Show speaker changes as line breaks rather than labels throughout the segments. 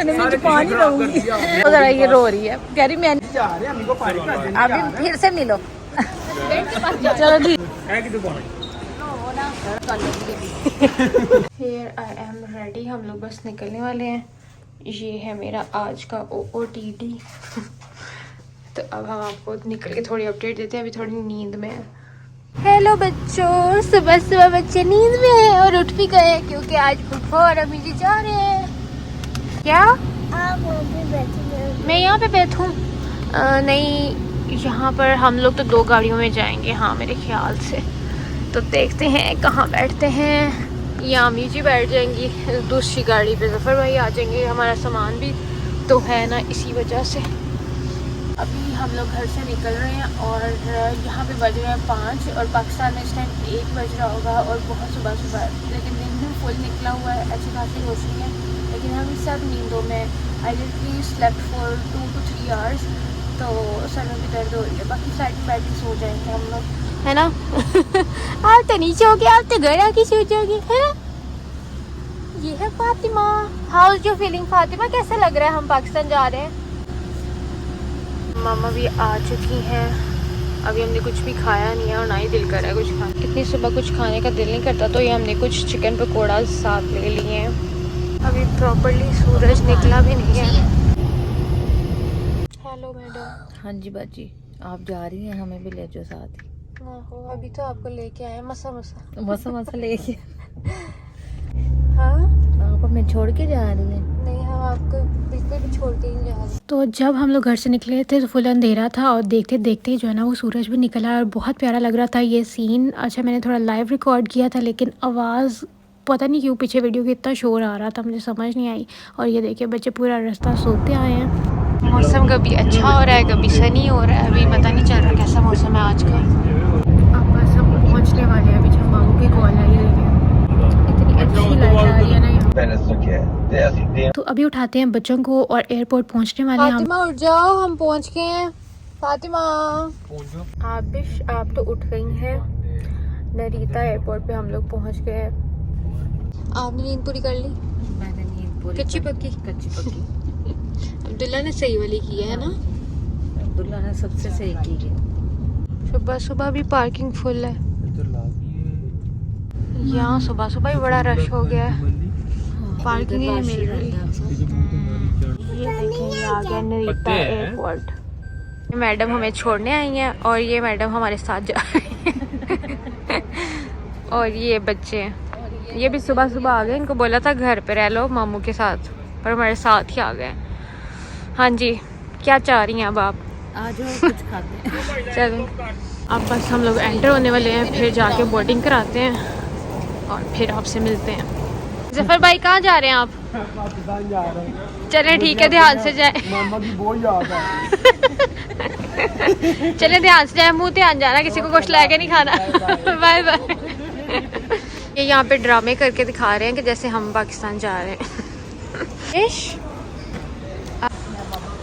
मुझे पानी दूंगी। जरा ये रो रही है, कह रही मैं अभी फिर से मिलो। चलो ठीक। Here I am ready, हम लोग बस निकलने वाले हैं। ये है मेरा आज का OOTD। तो अब हम आपको निकल के थोड़ी अपडेट देते हैं, अभी थोड़ी नींद में है। हेलो बच्चों, सुबह सुबह बच्चे नींद में हैं और उठ भी गए क्योंकि आज फुफा और अम्मी जी जा रहे हैं। क्या मैं यहाँ पे बैठूँ? नहीं, यहाँ पर हम लोग तो 2 गाड़ियों में जाएंगे, हाँ मेरे ख्याल से। तो देखते हैं कहाँ बैठते हैं। या अम्मी जी बैठ जाएंगी दूसरी गाड़ी पे, जफ़र भाई आ जाएंगे, हमारा सामान भी तो है ना, इसी वजह से। अभी हम लोग घर से निकल रहे हैं और यहाँ पे बज रहे हैं 5 और पाकिस्तान में इस टाइम 1 बज रहा होगा और बहुत सुबह सुबह है, लेकिन दिन भी फुल निकला हुआ है, अच्छी खासी रोशनी है, लेकिन हम सब नींदों में। I literally slept for 2 to 3 hours, तो सर में भी दर्द हो रही है। बाकी फ्लाइट में बैठ के सो जाएंगे हम लोग, है ना। आप तो नीचे हो गया, आप तो घर आके सो जाओगे, है ना। ये है Fatima. How is your feeling Fatima, कैसा लग रहा है हम पाकिस्तान जा रहे हैं? मामा भी आ चुकी हैं। अभी हमने कुछ भी खाया नहीं है और ना ही दिल कर रहा है कुछ खाने। इतनी सुबह कुछ खाने का दिल नहीं करता, तो ये हमने कुछ चिकन पकौड़ा साथ ले लिए हैं। अभी प्रॉपर्ली सूरज निकला भी नहीं है। Hello madam.
हाँ जी बाजी, आप जा रही हैं, हमें भी ले जाओ साथ ही।
अभी तो आपको लेके आए मसा
मसा लेके।
हाँ,
आप हमें छोड़ के जा रही हैं?
नहीं, हम आपको बिल्कुल भी छोड़ के नहीं जा रहे। तो जब हम लोग घर से निकले थे तो फुल अंधेरा था और देखते देखते जो है ना वो सूरज भी निकला और बहुत प्यारा लग रहा था ये सीन। अच्छा, मैंने थोड़ा लाइव रिकॉर्ड किया था, लेकिन आवाज़ पता नहीं क्यों पीछे वीडियो के इतना शोर आ रहा था, मुझे समझ नहीं आई। और ये देखिए बच्चे पूरा रास्ता सोते आए हैं। मौसम कभी अच्छा हो रहा है, कभी सनी हो रहा है, अभी पता नहीं चल रहा कैसा मौसम है आज का। अब बस हम पहुँचने वाले हैं। अभी जब मामू की कॉल आई है, इतनी अच्छी लाइट आ रही है ना यहाँ। तो अभी उठाते हैं बच्चों को और एयरपोर्ट पहुंचने वाले हैं। फातिमा उठ जाओ, हम पहुंच गए हैं। फातिमा आबिश, आप तो उठ गई हैं। नरीता एयरपोर्ट पे हम लोग पहुंच गए हैं। आपने नींद पूरी कर ली?
मैंने नींद पूरी
कच्ची पक्की अब्दुल्ला ने सही वाली की है ना?
अब्दुल्ला ने सबसे सही की है।
सुबह सुबह भी पार्किंग फुल है यहाँ। सुबह सुबह ही बड़ा रश हो गया है, पार्किंग ही नहीं मिल रही। ये देखें, ये आ गया नरीता एयरपोर्ट। मैडम हमें छोड़ने आई हैं और ये मैडम हमारे साथ जा रही हैं। और ये बच्चे हैं, ये भी सुबह सुबह आ गए। इनको बोला था घर पे रह लो मामू के साथ, पर हमारे साथ ही आ गए। हाँ जी, क्या चाह रही हैं अब आप?
आ जाओ कुछ खाते हैं।
चलो, अब बस हम लोग एंटर होने वाले हैं, फिर जाके बोर्डिंग कराते हैं और फिर आपसे मिलते हैं। जफर भाई कहाँ जा रहे हैं आप?
पाकिस्तान जा रहे हैं।
चले ठीक है, ध्यान से जाए।
मामा की बहुत याद है।
चले ध्यान से जाए, मुंह ध्यान जाना, किसी को कुछ लाके नहीं खाना। Bye bye. ये यहाँ पे ड्रामे करके दिखा रहे हैं कि जैसे हम पाकिस्तान जा रहे हैं।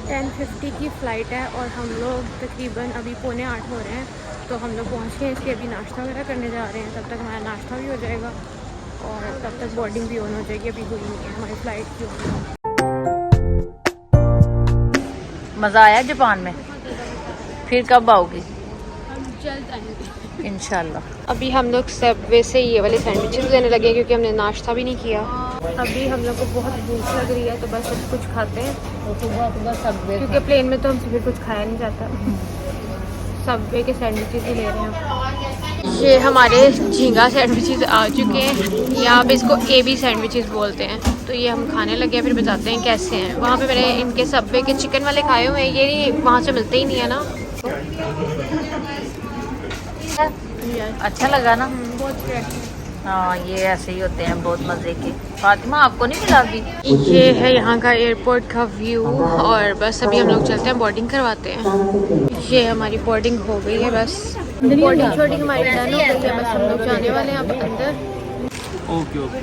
10:50 की फ़्लाइट है और हम लोग तकरीबन अभी 7:45 हो रहे हैं, तो हम लोग पहुँच गए। इसके अभी नाश्ता वगैरह करने जा रहे हैं, तब तक हमारा नाश्ता भी हो जाएगा और तब तक बोर्डिंग भी ऑन हो जाएगी। अभी हुई नहीं है हमारी फ़्लाइट की ऑन।
मज़ा आया जापान में? फिर कब आओगी?
जल्द आएंगे
इंशाल्लाह।
अभी हम लोग सबवे से ये वाले सैंडविचेस लेने लगे क्योंकि हमने नाश्ता भी नहीं किया। अभी हम लोग को बहुत भूख लग रही है, तो बस सब कुछ खाते हैं क्योंकि प्लेन में तो हमसे फिर कुछ खाया नहीं जाता। सबवे के सैंडविचेस ही ले रहे हैं। ये हमारे झींगा सैंडविचेस आ चुके हैं, यहाँ पे इसको AB सैंडविचेस बोलते हैं। तो ये हम खाने लगे हैं, फिर बताते हैं कैसे हैं। वहाँ पे मैंने इनके सबवे के चिकन वाले खाए हुए हैं, ये नहीं वहाँ से मिलते ही नहीं है ना।
अच्छा लगा ना?
बहुत
हाँ, ये ऐसे ही होते हैं, बहुत मज़े के। फातिमा आपको नहीं मिला अभी?
ये है यहाँ का एयरपोर्ट का व्यू और बस अभी हम लोग चलते हैं, बोर्डिंग करवाते हैं। ये हमारी बोर्डिंग हो गई है, बस बोर्डिंग शॉर्डिंग हमारी डन हो गई है, बस हम लोग जाने वाले हैं अब अंदर।
Okay okay.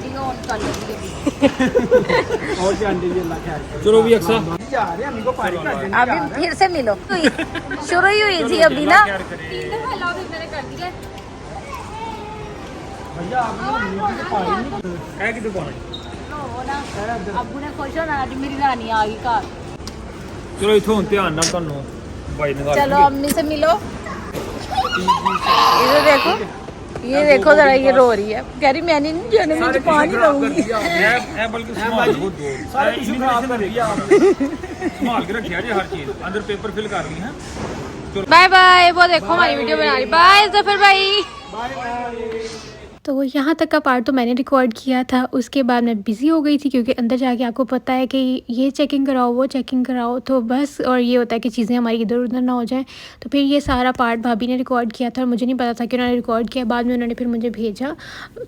और चलो भी अक्सर
अभी फिर से मिलो। शुरू ही हुई थी अभी ना।
भैया आपने
ना अबू ने खुश होना आज मेरी रानी आ गई घर।
चलो इथों ध्यान ना ਤੁਹਾਨੂੰ ਬਾਈ ਨਾਲ
चलो अम्मी से मिलो। इधर देखो, ये देखो जरा, ये रो रही है, कह रही मैंने नहीं जाने में पानी रहूंगी।
ਇਹ ਬਲਕਿ ਸੰਭਾਲ ਬਹੁਤ ਦੋ ਸਾਰੇ ਟਿਸ਼ੂ ਖਰਾਬ ਕਰ ਦਿਆ आपने संभाल के रखिया जी हर चीज अंदर पेपर फिल कर ली है।
Bye bye. वो देखो हमारी वीडियो बना रही। बाय जफर भाई। तो यहाँ तक का पार्ट तो मैंने रिकॉर्ड किया था। उसके बाद मैं बिज़ी हो गई थी क्योंकि अंदर जाके आपको पता है कि ये चेकिंग कराओ वो चेकिंग कराओ, तो बस और ये होता है कि चीज़ें हमारी इधर उधर ना हो जाएं। तो फिर ये सारा पार्ट भाभी ने रिकॉर्ड किया था और मुझे नहीं पता था कि उन्होंने रिकॉर्ड किया। बाद में उन्होंने फिर मुझे भेजा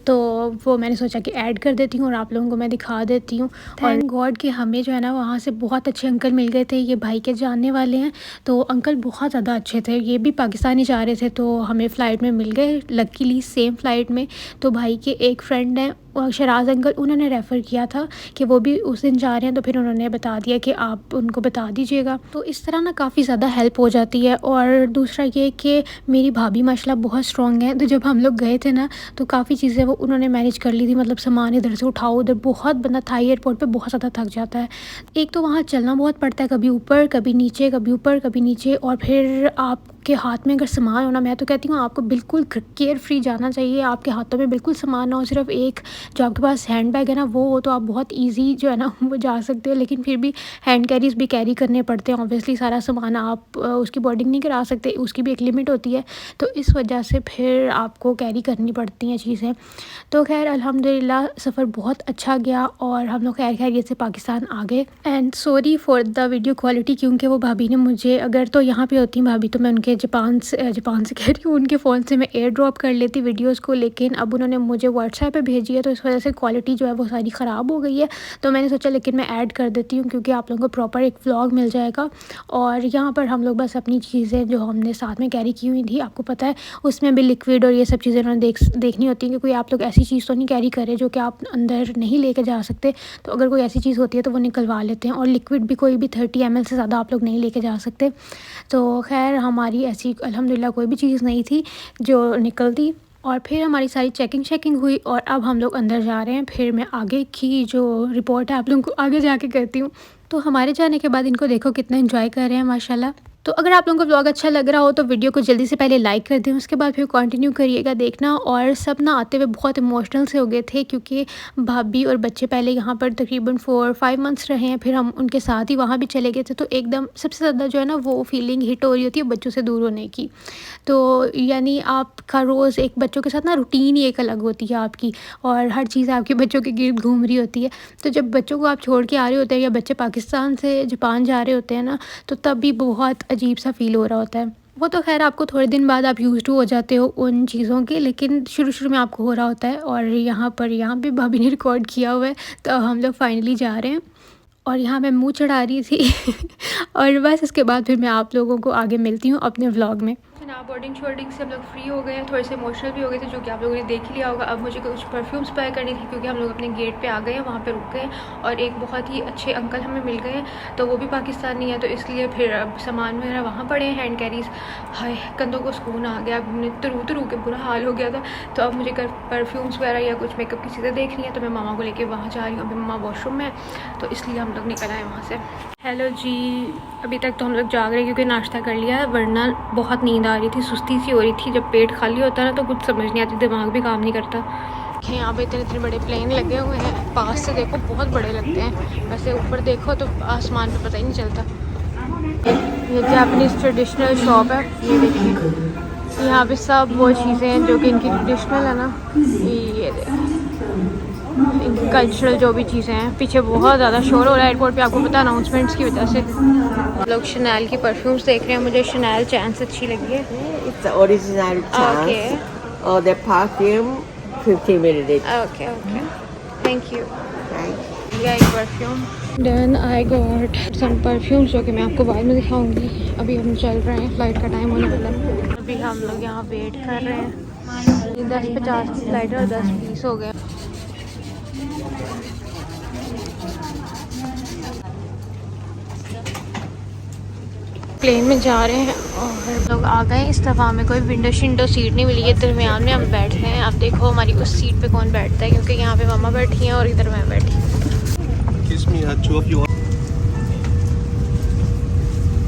तो वो मैंने सोचा कि ऐड कर देती हूँ और आप लोगों को मैं दिखा देती हूँ। थैंक गॉड कि हमें जो है ना वहाँ से बहुत अच्छे अंकल मिल गए थे। ये भाई के जानने वाले हैं, तो अंकल बहुत ज़्यादा अच्छे थे। ये भी पाकिस्तानी जा रहे थे तो हमें फ़्लाइट में मिल गए, लकीली सेम फ़्लाइट में। तो भाई के एक फ्रेंड हैं शराज अंकल, उन्होंने रेफ़र किया था कि वो भी उस दिन जा रहे हैं, तो फिर उन्होंने बता दिया कि आप उनको बता दीजिएगा। तो इस तरह ना काफ़ी ज़्यादा हेल्प हो जाती है। और दूसरा ये कि मेरी भाभी माशाल्लाह बहुत स्ट्रॉन्ग है, तो जब हम लोग गए थे ना तो काफ़ी चीज़ें वो उन्होंने मैनेज कर ली थी। मतलब सामान इधर से उठाओ उधर, बहुत बंदा था एयरपोर्ट पर बहुत ज़्यादा थक जाता है। एक तो वहाँ चलना बहुत पड़ता है, कभी ऊपर कभी नीचे, कभी ऊपर कभी नीचे, और फिर आपके हाथ में अगर सामान होना, मैं तो कहती हूँ आपको बिल्कुल केयर फ्री जाना चाहिए। आपके हाथों में बिल्कुल सामान ना हो, सिर्फ एक जो आपके पास हैंड बैग है ना वो हो, तो आप बहुत इजी जो है ना वो जा सकते हो। लेकिन फिर भी हैंड कैरीज भी कैरी करने पड़ते हैं। ऑब्वियसली सारा सामान आप उसकी बोर्डिंग नहीं करा सकते, उसकी भी एक लिमिट होती है, तो इस वजह से फिर आपको कैरी करनी पड़ती हैं चीज़ें। तो खैर अल्हम्दुलिल्लाह सफ़र बहुत अच्छा गया और हम लोग खैर खैरियत से पाकिस्तान आ गए। And sorry for the video quality, क्योंकि वो भाभी ने मुझे, अगर तो यहाँ पे होती भाभी तो मैं उनके जापान से कह रही हूँ, उनके फ़ोन से मैं एयर ड्रॉप कर लेती वीडियोज़ को, लेकिन अब उन्होंने मुझे व्हाट्सएप पे भेजी है, तो इस वजह से क्वालिटी जो है वो सारी ख़राब हो गई है। तो मैंने सोचा लेकिन मैं ऐड कर देती हूँ क्योंकि आप लोगों को प्रॉपर एक व्लॉग मिल जाएगा। और यहाँ पर हम लोग बस अपनी चीज़ें जो हमने साथ में कैरी की हुई थी, आपको पता है उसमें भी लिक्विड और ये सब चीज़ें उन्होंने देखनी होती हैं कि कोई आप लोग ऐसी चीज़ तो नहीं कैरी करे जो कि आप अंदर नहीं लेके जा सकते। तो अगर कोई ऐसी चीज़ होती है तो वो निकलवा लेते हैं, और लिक्विड भी कोई भी 30 ml से ज़्यादा आप लोग नहीं लेके जा सकते। तो खैर हमारी ऐसी अल्हम्दुलिल्लाह कोई भी चीज़ नहीं थी जो निकलती। और फिर हमारी सारी चेकिंग हुई और अब हम लोग अंदर जा रहे हैं। फिर मैं आगे की जो रिपोर्ट है आप लोगों को आगे जाके करती हूँ। तो हमारे जाने के बाद इनको देखो कितना एंजॉय कर रहे हैं माशाल्लाह। तो अगर आप लोगों को व्लॉग अच्छा लग रहा हो तो वीडियो को जल्दी से पहले लाइक कर दें, उसके बाद फिर कंटिन्यू करिएगा देखना। और सब ना आते हुए बहुत इमोशनल से हो गए थे क्योंकि भाभी और बच्चे पहले यहाँ पर तकरीबन 4-5 मंथ्स रहे हैं, फिर हम उनके साथ ही वहाँ भी चले गए थे। तो एकदम सबसे ज़्यादा जो है ना वो फीलिंग हिट हो रही होती है बच्चों से दूर होने की। तो यानी आपका रोज़ एक बच्चों के साथ ना रूटीन ही एक अलग होती है आपकी, और हर चीज़ आपके बच्चों के गिर्द घूम रही होती है। तो जब बच्चों को आप छोड़ के आ रहे होते हैं या बच्चे पाकिस्तान से जापान जा रहे होते हैं ना, तो तब भी बहुत अजीब सा फील हो रहा होता है। वो तो खैर आपको थोड़े दिन बाद आप यूज़ टू हो जाते हो उन चीज़ों के, लेकिन शुरू में आपको हो रहा होता है। और यहाँ पे भाभी ने रिकॉर्ड किया हुआ है, तो हम लोग फाइनली जा रहे हैं। और यहाँ मैं मुंह चढ़ा रही थी और बस इसके बाद फिर मैं आप लोगों को आगे मिलती हूँ अपने व्लॉग में। ना बोर्डिंग से हम लोग फ्री हो गए हैं, थोड़े से इमोशनल भी हो गए थे जो कि आप लोगों ने देख लिया होगा। अब मुझे कुछ परफ्यूम्स बाय करनी थी क्योंकि हम लोग अपने गेट पे आ गए हैं, वहाँ पे रुक गए हैं और एक बहुत ही अच्छे अंकल हमें मिल गए हैं, तो वो भी पाकिस्तानी है, तो इसलिए फिर अब सामान वगैरह वहाँ पड़े हैं, हैंड कैरीज। हाय कंधों को सुकून आ गया, अब हमने तरू के बुरा हाल हो गया था। तो अब मुझे परफ्यूम्स वगैरह या कुछ मेकअप की चीज़ें देखनी है, तो मैं मामा को लेकर वहाँ जा रही हूँ। अभी मामा वॉशरूम में, तो इसलिए हम लोग निकल आए वहाँ से। हेलो जी, अभी तक तो हम लोग जाग रहे हैं क्योंकि नाश्ता कर लिया है, वरना बहुत नींद आ रही थी, सुस्ती सी हो रही थी। जब पेट खाली होता है ना तो कुछ समझ नहीं आती, दिमाग भी काम नहीं करता। यहाँ पे इतने बड़े प्लेन लगे हुए हैं, पास से देखो बहुत बड़े लगते हैं, वैसे ऊपर देखो तो आसमान पे पता ही नहीं चलता। ये जापानीज़ ट्रेडिशनल शॉप है, ये देखिए यहाँ पे सब वो चीज़ें हैं जो कि इनकी ट्रेडिशनल है ना, ये देखिए इनकी कल्चरल जो भी चीज़ें हैं। पीछे बहुत ज़्यादा शोर हो रहा है एयरपोर्ट पे, आपको पता है अनाउंसमेंट्स की वजह से। लोग शनैल की परफ्यूम्स देख रहे हैं, मुझे शनैल चैंस अच्छी लगी है।
It's the original chance.
Okay.
Or the perfume, 50 milliliters.
Okay thank you.
Right.
या एक perfume. Then I got some perfumes जो कि मैं आपको बाद में दिखाऊंगी। अभी हम चल रहे हैं, फ़्लाइट का टाइम होने वाला है। अभी हम लोग यहाँ वेट कर रहे हैं, 10:50 की फ़्लाइट है और 10:20 हो गए। प्लेन में जा रहे हैं और लोग आ गए। इस दफ़ा हमें कोई विंडो सीट नहीं मिली है, दरमियान में हम बैठे हैं। अब देखो हमारी उस सीट पे कौन बैठता है, क्योंकि यहाँ पे मामा बैठी हैं और इधर मैं बैठी हूँ।
had two of you.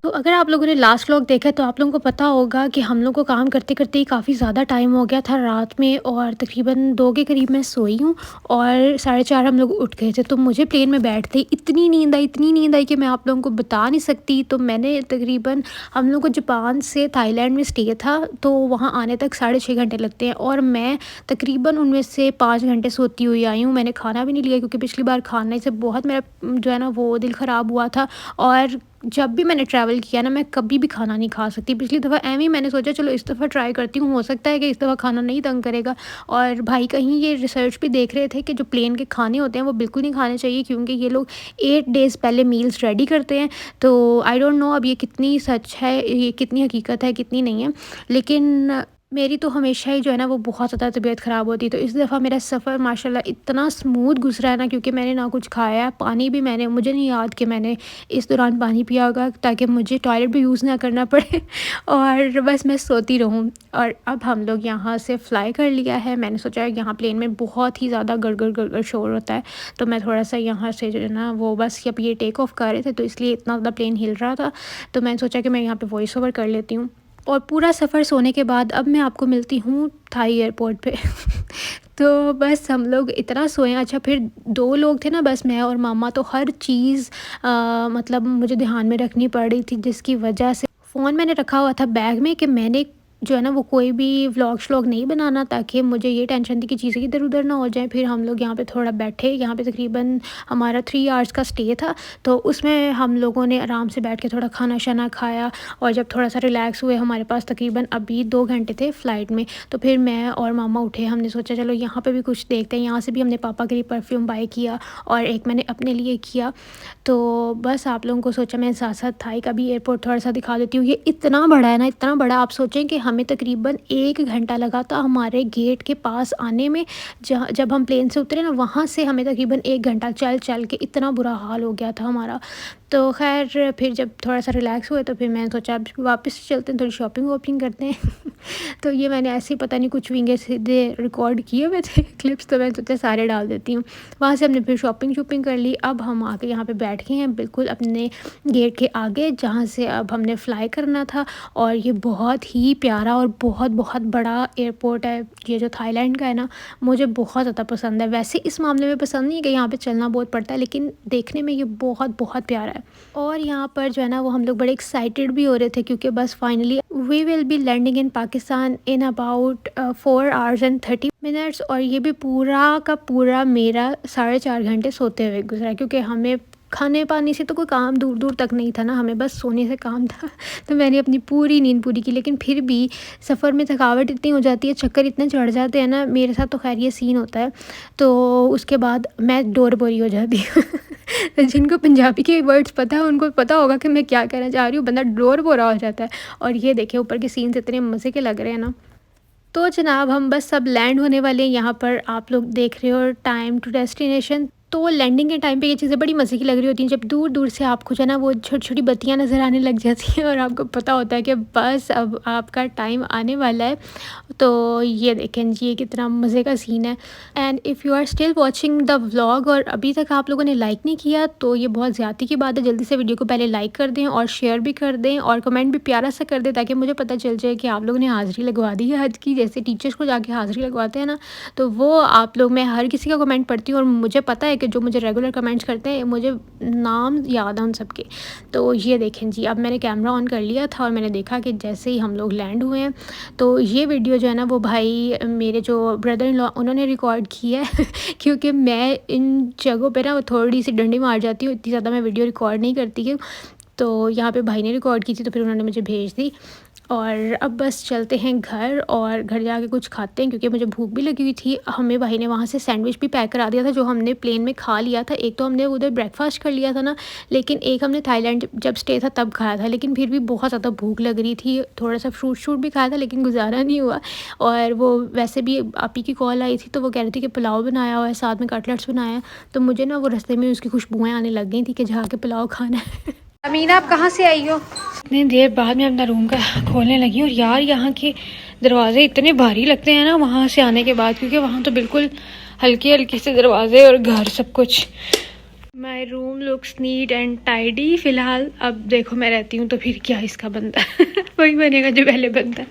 तो अगर आप लोगों ने लास्ट व्लॉग देखा तो आप लोगों को पता होगा कि हम लोग को काम करते करते ही काफ़ी ज़्यादा टाइम हो गया था रात में, और तकरीबन 2 के करीब मैं सोई हूँ और 4:30 हम लोग उठ गए थे। तो मुझे प्लेन में बैठते ही इतनी नींद आई कि मैं आप लोगों को बता नहीं सकती। तो मैंने तकरीबन, हम लोग को जापान से थाईलैंड में स्टे था, तो वहाँ आने तक 6.5 घंटे लगते हैं, और मैं तकरीबन उनमें से 5 घंटे सोती हुई आई हूँ। मैंने खाना भी नहीं लिया क्योंकि पिछली बार खाने से बहुत मेरा जो है ना वो दिल ख़राब हुआ था, और जब भी मैंने ट्रैवल किया ना मैं कभी भी खाना नहीं खा सकती। पिछली दफ़ा एम ही मैंने सोचा चलो इस दफ़ा ट्राई करती हूँ, हो सकता है कि इस दफ़ा खाना नहीं तंग करेगा। और भाई कहीं ये रिसर्च भी देख रहे थे कि जो प्लेन के खाने होते हैं वो बिल्कुल नहीं खाने चाहिए, क्योंकि ये लोग 8 डेज़ पहले मील्स रेडी करते हैं। तो आई डोंट नो अब ये कितनी सच है, ये कितनी हकीकत है, कितनी नहीं है, लेकिन मेरी तो हमेशा ही जो है ना वो बहुत ज़्यादा तबीयत ख़राब होती है। तो इस दफ़ा मेरा सफ़र माशाल्लाह इतना स्मूथ गुजरा है ना, क्योंकि मैंने ना कुछ खाया, पानी भी मुझे नहीं याद कि मैंने इस दौरान पानी पिया होगा, ताकि मुझे टॉयलेट भी यूज़ ना करना पड़े और बस मैं सोती रहूँ। और अब हम लोग यहाँ से फ़्लाई कर लिया है। मैंने सोचा यहाँ प्लेन में बहुत ही ज़्यादा गड़गड़ शोर होता है, तो मैं थोड़ा सा यहाँ से जो है ना वो बस अब ये टेक ऑफ़ कर रहे थे, तो इसलिए इतना ज़्यादा प्लेन हिल रहा था, तो मैंने सोचा कि मैं यहाँ पर वॉइस ओवर कर लेती हूँ। और पूरा सफ़र सोने के बाद अब मैं आपको मिलती हूँ थाई एयरपोर्ट पे तो बस हम लोग इतना सोए। अच्छा, फिर 2 लोग थे ना, बस मैं और मामा, तो हर चीज़ मतलब मुझे ध्यान में रखनी पड़ रही थी, जिसकी वजह से फ़ोन मैंने रखा हुआ था बैग में कि मैंने जो है ना वो कोई भी व्लॉग नहीं बनाना, ताकि मुझे ये टेंशन थी कि चीज़ें इधर उधर ना हो जाएं। फिर हम लोग यहाँ पे थोड़ा बैठे, यहाँ पे तकरीबन हमारा 3 आवर्स का स्टे था, तो उसमें हम लोगों ने आराम से बैठ के थोड़ा खाना शाना खाया, और जब थोड़ा सा रिलैक्स हुए, हमारे पास तकरीबन अभी 2 घंटे थे फ़्लाइट में, तो फिर मैं और मामा उठे। हमने सोचा चलो यहाँ पर भी कुछ देखते हैं। यहाँ से भी हमने पापा के लिए परफ्यूम बाय किया और एक मैंने अपने लिए किया। तो बस आप लोगों को सोचा मैं साथ साथ थाई का भी एयरपोर्ट थोड़ा सा दिखा देती हूँ। ये इतना बड़ा है ना, इतना बड़ा, आप सोचें कि हमें तकरीबन 1 घंटा लगा था हमारे गेट के पास आने में। जब हम प्लेन से उतरे ना, वहाँ से हमें तकरीबन 1 घंटा चल के इतना बुरा हाल हो गया था हमारा। तो खैर फिर जब थोड़ा सा रिलैक्स हुए तो फिर मैंने सोचा अब वापस चलते हैं, थोड़ी शॉपिंग करते हैं तो ये मैंने ऐसे ही पता नहीं कुछ विंगे सीधे रिकॉर्ड किए हुए थे क्लिप्स, तो मैंने सोचा सारे डाल देती हूँ। वहाँ से हमने फिर शॉपिंग कर ली। अब हम आके यहाँ पे बैठ गए हैं बिल्कुल अपने गेट के आगे, जहाँ से अब हमने फ़्लाई करना था। और ये बहुत ही प्यारा और बहुत बड़ा एयरपोर्ट है। ये जो थाईलैंड का है ना, मुझे बहुत ज़्यादा पसंद है। वैसे इस मामले में पसंद नहीं है कि यहाँ पर चलना बहुत पड़ता है, लेकिन देखने में ये बहुत प्यारा है। और यहाँ पर जो है ना वो हम लोग बड़े एक्साइटेड भी हो रहे थे, क्योंकि बस finally we will be landing in Pakistan in about 4 hours and 30 minutes। और ये भी पूरा का पूरा मेरा 4.5 घंटे सोते हुए गुजरा, क्योंकि हमें खाने पानी से तो कोई काम दूर तक नहीं था ना, हमें बस सोने से काम था तो मैंने अपनी पूरी नींद पूरी की। लेकिन फिर भी सफ़र में थकावट इतनी हो जाती है, चक्कर इतने चढ़ जाते हैं ना, मेरे साथ तो खैर ये सीन होता है। तो उसके बाद मैं डोर बोरी हो जाती हूँ जिनको पंजाबी के वर्ड्स पता है उनको पता होगा कि मैं क्या कहना चाह रही हूँ। बंदा डोर बोरा हो जाता है। और ये देखिए ऊपर के सीन्स इतने मज़े के लग रहे हैं ना। तो जनाब हम बस सब लैंड होने वाले हैं। यहाँ पर आप लोग देख रहे हो टाइम टू डेस्टिनेशन। तो लैंडिंग के टाइम पे ये चीज़ें बड़ी मज़े की लग रही होती हैं, जब दूर से आपको जो है ना वो छोटी बत्तियाँ नज़र आने लग जाती हैं और आपको पता होता है कि बस अब आपका टाइम आने वाला है। तो ये देखें जी, ये कितना मज़े का सीन है। And if you are still watching the vlog और अभी तक आप लोगों ने लाइक नहीं किया तो ये बहुत ज़्यादती की बात है। जल्दी से वीडियो को पहले लाइक कर दें और शेयर भी कर दें और कमेंट भी प्यारा सा कर दें, ताकि मुझे पता चल जाए कि आप लोगों ने हाज़िरी लगवा दी है हज की। जैसे टीचर्स को जाके हाज़िरी लगवाते हैं ना, तो वो आप लोग, मैं हर किसी का कमेंट पढ़ती हूँ और मुझे पता है कि जो मुझे रेगुलर कमेंट्स करते हैं मुझे नाम याद है उन सबके। तो ये देखें जी, अब मैंने कैमरा ऑन कर लिया था और मैंने देखा कि जैसे ही हम लोग लैंड हुए हैं, तो ये वीडियो जो है ना वो भाई मेरे जो ब्रदर इन लॉ उन्होंने रिकॉर्ड की है क्योंकि मैं इन जगहों पे ना वो थोड़ी सी डंडी मार जाती हूँ, इतनी ज़्यादा मैं वीडियो रिकॉर्ड नहीं करती हूँ। तो यहाँ पे भाई ने रिकॉर्ड की थी, तो फिर उन्होंने मुझे भेज दी। और अब बस चलते हैं घर और घर जाके कुछ खाते हैं, क्योंकि मुझे भूख भी लगी हुई थी। हमें भाई ने वहाँ से सैंडविच भी पैक करा दिया था जो हमने प्लेन में खा लिया था। एक तो हमने उधर ब्रेकफास्ट कर लिया था ना, लेकिन एक हमने थाईलैंड जब स्टे था तब खाया था। लेकिन फिर भी बहुत ज़्यादा भूख लग रही थी, थोड़ा सा फ्रूट भी खाया था, लेकिन गुजारा नहीं हुआ। और वो वैसे भी आपी की कॉल आई थी, तो वो कह रही थी कि पुलाव बनाया हुआ है, साथ में कटलेट्स बनाया। तो मुझे ना वो रास्ते में उसकी खुशबुएँ आने लग गई थी कि जाके पुलाव खाना है।
अमीना, आप कहाँ से आई हो?
इतनी देर बाद मैं अपना रूम का खोलने लगी। और यार यहाँ के दरवाजे इतने भारी लगते हैं ना वहाँ से आने के बाद, क्योंकि वहाँ तो बिल्कुल हल्के से दरवाजे और घर सब कुछ। My room looks neat and tidy फिलहाल। अब देखो मैं रहती हूँ तो फिर क्या इसका बनता है वही बनेगा जो पहले बनता है।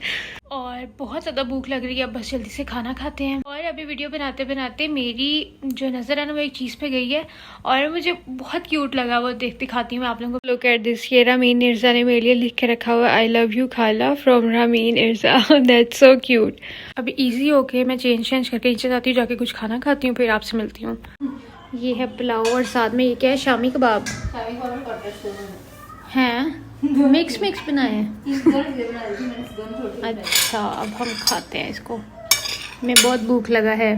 और बहुत ज़्यादा भूख लग रही है, अब बस जल्दी से खाना खाते हैं। और अभी वीडियो बनाते बनाते मेरी जो नज़र है ना वो एक चीज़ पे गई है और मुझे बहुत क्यूट लगा, वो दिखाती हूँ मैं आप लोगों को। लुक एट दिस, ये रामीन इर्जा ने मेरे लिए लिख के रखा हुआ आई लव यू खाला फ्रॉम रामीन इर्जा। That's so cute. अभी ईजी होके मैं चेंज करके नीचे जाती हूँ, जाके कुछ खाना खाती हूँ, फिर आपसे मिलती हूँ। ये है पुलाव और साथ में ये क्या है, शामी कबाब हैं, मिक्स बनाए हैं। अच्छा अब हम खाते हैं इसको, मैं बहुत भूख लगा है।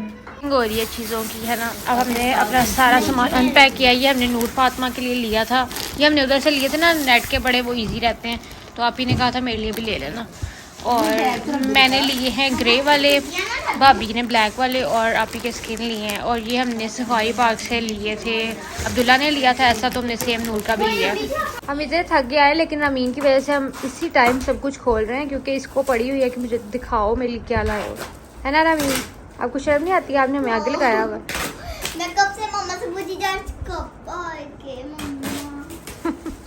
हो रही है चीज़ों की है ना। अब हमने अपना सारा सामान अनपैक किया। ये हमने नूर फातिमा के लिए लिया था, ये हमने उधर से लिए थे ना, नेट के बड़े वो इजी रहते हैं, तो आप ही ने कहा था मेरे लिए भी ले लेना। और मैंने लिए हैं ग्रे वाले, भाभी ने ब्लैक वाले और आप ही के स्किन लिए हैं। और ये हमने सफारी पार्क से लिए थे, अब्दुल्ला ने लिया था ऐसा, तो हमने सेम नूर का भी लिया। हम इधर थक गया है लेकिन अमीन की वजह से हम इसी टाइम सब कुछ खोल रहे हैं, क्योंकि इसको पड़ी हुई है कि मुझे दिखाओ मेरे लिए क्या लाए होगा, है ना अमीन? आपको शर्म नहीं आती? आपने हमें आगे लगाया होगा।
मैं कब से मम्मा से पूछी जा, कब आएंगे मम्मा?